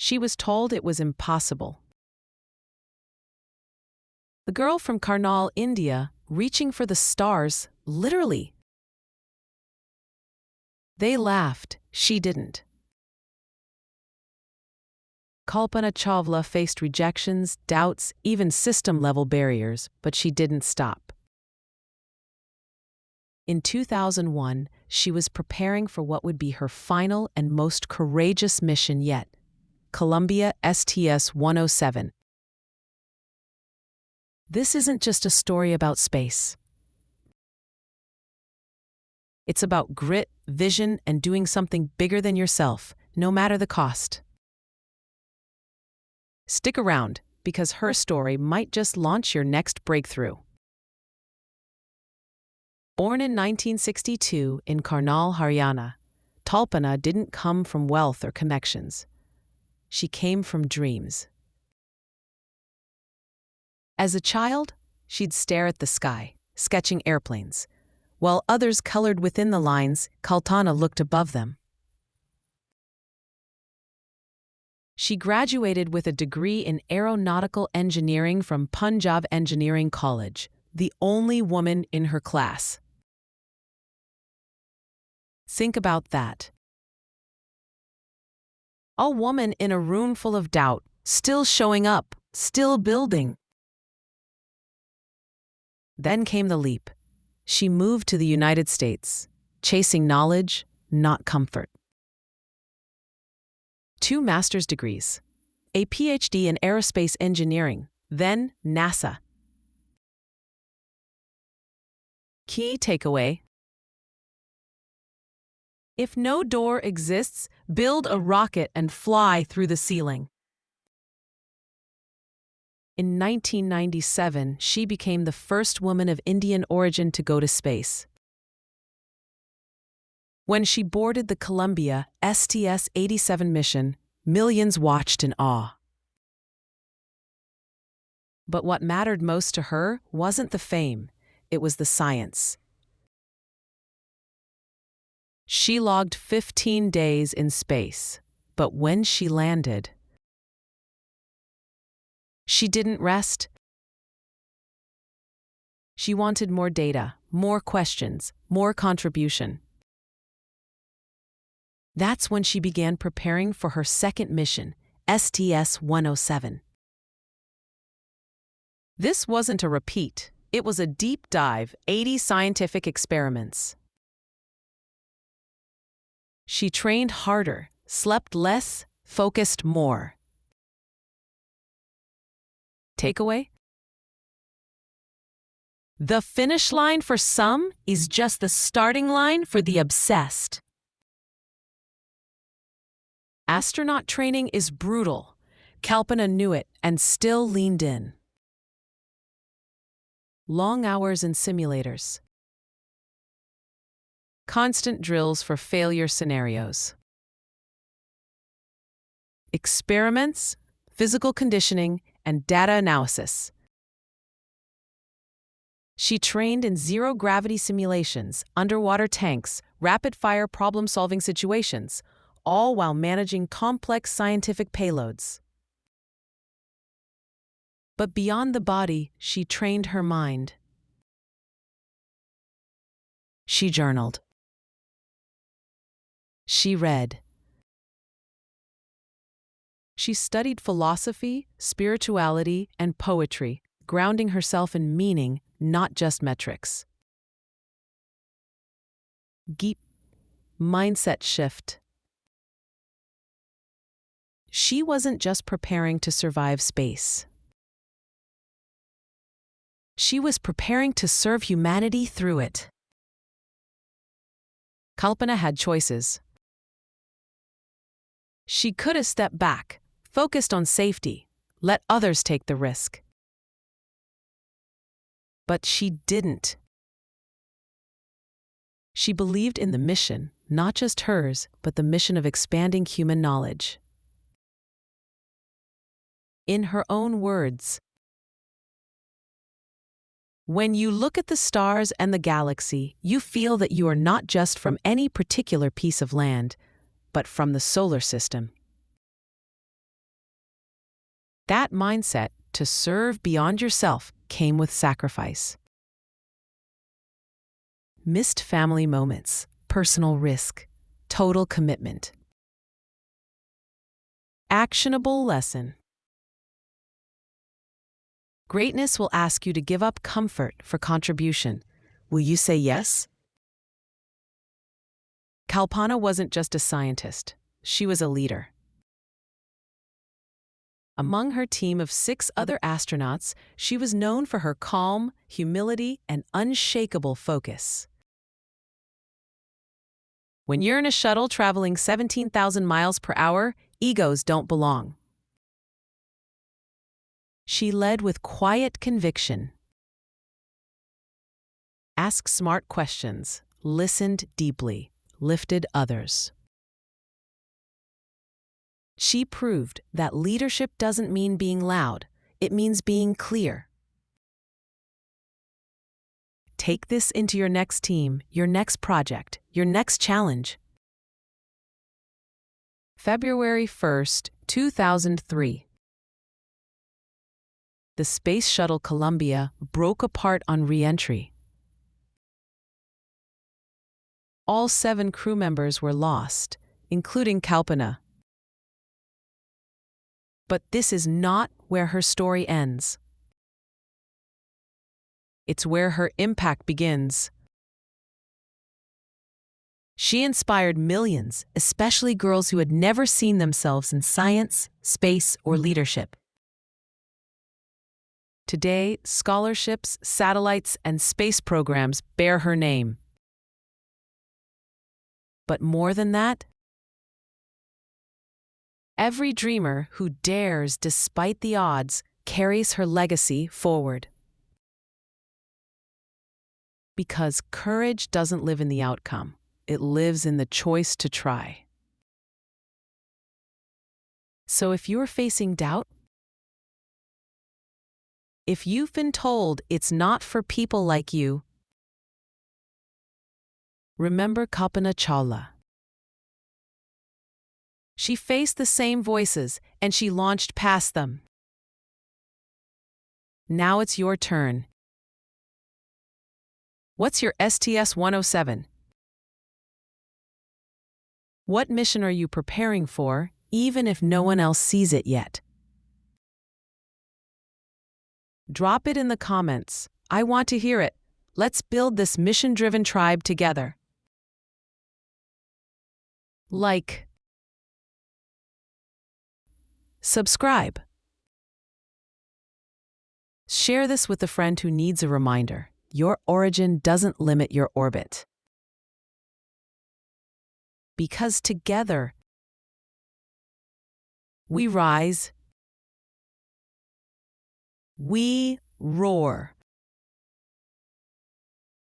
She was told it was impossible. The girl from Karnal, India, reaching for the stars, literally. They laughed, she didn't. Kalpana Chawla faced rejections, doubts, even system-level barriers, but she didn't stop. In 2001, she was preparing for what would be her final and most courageous mission yet, Columbia STS-107. This isn't just a story about space. It's about grit, vision, and doing something bigger than yourself, no matter the cost. Stick around, because her story might just launch your next breakthrough. Born in 1962 in Karnal, Haryana, Kalpana didn't come from wealth or connections. She came from dreams. As a child, she'd stare at the sky, sketching airplanes. While others colored within the lines, Kalpana looked above them. She graduated with a degree in aeronautical engineering from Punjab Engineering College, the only woman in her class. Think about that. A woman in a room full of doubt, still showing up, still building. Then came the leap. She moved to the United States, chasing knowledge, not comfort. 2 master's degrees, a PhD in aerospace engineering, then NASA. Key takeaway: if no door exists, build a rocket and fly through the ceiling. In 1997, she became the first woman of Indian origin to go to space. When she boarded the Columbia STS-87 mission, millions watched in awe. But what mattered most to her wasn't the fame, it was the science. She logged 15 days in space, but when she landed, she didn't rest. She wanted more data, more questions, more contribution. That's when she began preparing for her second mission, STS-107. This wasn't a repeat. It was a deep dive, 80 scientific experiments. She trained harder, slept less, focused more. Takeaway? The finish line for some is just the starting line for the obsessed. Astronaut training is brutal. Kalpana knew it and still leaned in. Long hours in simulators. Constant drills for failure scenarios. Experiments, physical conditioning, and data analysis. She trained in zero-gravity simulations, underwater tanks, rapid-fire problem-solving situations, all while managing complex scientific payloads. But beyond the body, she trained her mind. She journaled. She read. She studied philosophy, spirituality, and poetry, grounding herself in meaning, not just metrics. Deep mindset shift. She wasn't just preparing to survive space. She was preparing to serve humanity through it. Kalpana had choices. She could have stepped back, focused on safety, let others take the risk. But she didn't. She believed in the mission, not just hers, but the mission of expanding human knowledge. In her own words, "When you look at the stars and the galaxy, you feel that you are not just from any particular piece of land, but from the solar system." That mindset, to serve beyond yourself, came with sacrifice. Missed family moments, personal risk, total commitment. Actionable lesson. Greatness will ask you to give up comfort for contribution. Will you say yes? Kalpana wasn't just a scientist, she was a leader. Among her team of 6 other astronauts, she was known for her calm, humility, and unshakable focus. When you're in a shuttle traveling 17,000 miles per hour, egos don't belong. She led with quiet conviction, asked smart questions, listened deeply, lifted others. She proved that leadership doesn't mean being loud, it means being clear. Take this into your next team, your next project, your next challenge. February 1st, 2003. The Space Shuttle Columbia broke apart on re-entry. All 7 crew members were lost, including Kalpana. But this is not where her story ends. It's where her impact begins. She inspired millions, especially girls who had never seen themselves in science, space, or leadership. Today, scholarships, satellites, and space programs bear her name. But more than that, every dreamer who dares despite the odds carries her legacy forward. Because courage doesn't live in the outcome, it lives in the choice to try. So if you're facing doubt, if you've been told it's not for people like you, remember Kalpana Chawla. She faced the same voices, and she launched past them. Now it's your turn. What's your STS-107? What mission are you preparing for, even if no one else sees it yet? Drop it in the comments. I want to hear it. Let's build this mission-driven tribe together. Like, subscribe. Share this with a friend who needs a reminder. Your origin doesn't limit your orbit. Because together, we rise, we roar.